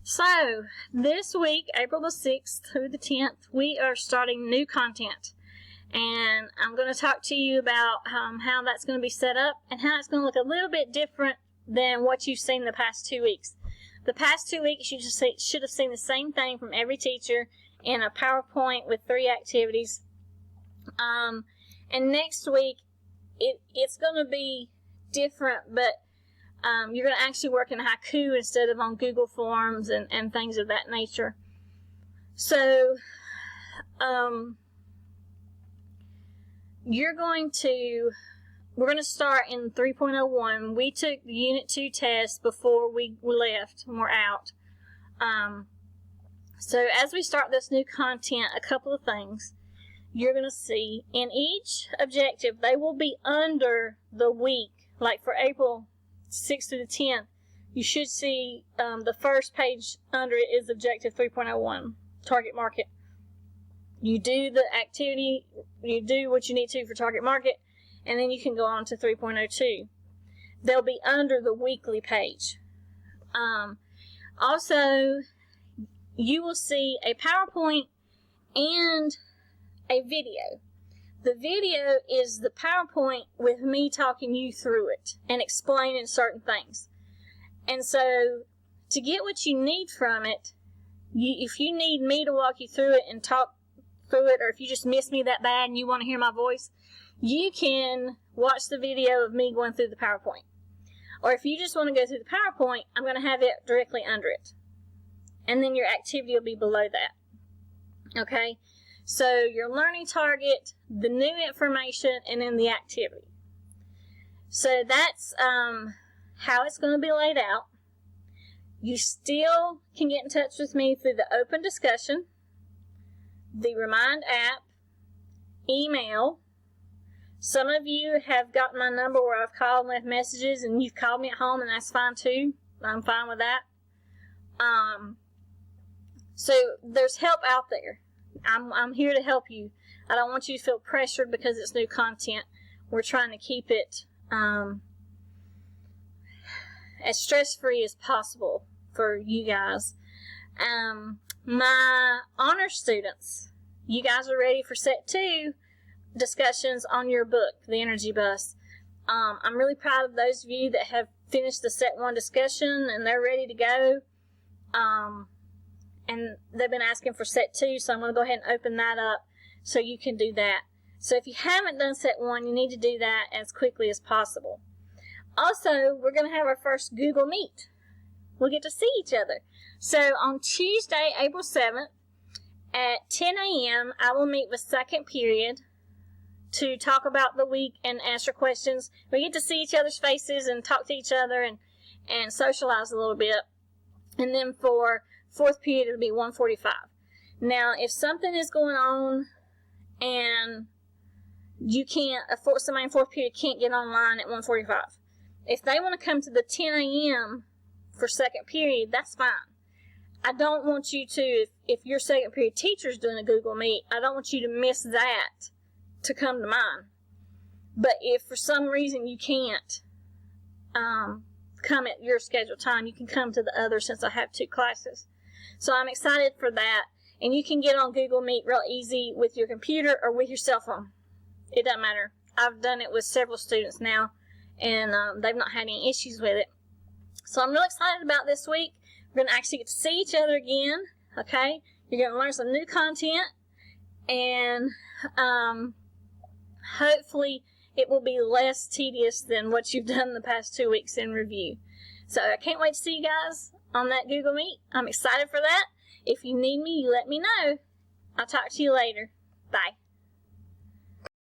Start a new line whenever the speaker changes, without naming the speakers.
So, this week, April the 6th through the 10th, we are starting new content. And I'm going to talk to you about how that's going to be set up and how it's going to look a little bit different than what you've seen the past 2 weeks. The past 2 weeks, you just should have seen the same thing from every teacher in a PowerPoint with 3 activities. And next week, it's going to be different, but you're going to actually work in Haiku instead of on Google Forms and things of that nature. So, we're going to start in 3.01. We took the Unit 2 test before we left and we're out. So as we start this new content, a couple of things you're going to see. In each objective, they will be under the week. Like for April 6th to the 10th, you should see the first page under it is Objective 3.01, Target Market. You do the activity, you do what you need to for Target Market, and then you can go on to 3.02. They'll be under the weekly page. Also, you will see a PowerPoint and a video. The video is the PowerPoint with me talking you through it and explaining certain things. And so, to get what you need from it, if you need me to walk you through it and talk through it, or if you just miss me that bad and you want to hear my voice, you can watch the video of me going through the PowerPoint. Or if you just want to go through the PowerPoint, I'm going to have it directly under it. And then your activity will be below that. Okay? So your learning target, the new information, and then the activity. So that's how it's going to be laid out. You still can get in touch with me through the open discussion, the Remind app, email. Some of you have gotten my number where I've called and left messages, and you've called me at home, and that's fine too. I'm fine with that. So there's help out there. I'm here to help you. I don't want you to feel pressured because it's new content. We're trying to keep it as stress-free as possible for you guys. My honor students, you guys are ready for Set 2 discussions on your book, The Energy Bus. I'm really proud of those of you that have finished the Set 1 discussion and they're ready to go. And they've been asking for Set 2, so I'm going to go ahead and open that up so you can do that. So if you haven't done Set 1, you need to do that as quickly as possible. Also, we're going to have our first Google Meet. We'll get to see each other. So on Tuesday, April 7th, at 10 a.m., I will meet with second period to talk about the week and answer questions. We get to see each other's faces and talk to each other and socialize a little bit. And then for fourth period, it'll be 1:45. Now, if something is going on and you can't, somebody in fourth period can't get online at 1:45, if they want to come to the 10 a.m. for second period, that's fine. I don't want you to, if your second period teacher is doing a Google Meet, I don't want you to miss that to come to mine. But if for some reason you can't come at your scheduled time, you can come to the other since I have 2 classes. So I'm excited for that. And you can get on Google Meet real easy with your computer or with your cell phone. It doesn't matter. I've done it with several students now, and they've not had any issues with it. So I'm really excited about this week. We're going to actually get to see each other again, okay? You're going to learn some new content, and hopefully it will be less tedious than what you've done the past 2 weeks in review. So I can't wait to see you guys on that Google Meet. I'm excited for that. If you need me, you let me know. I'll talk to you later. Bye.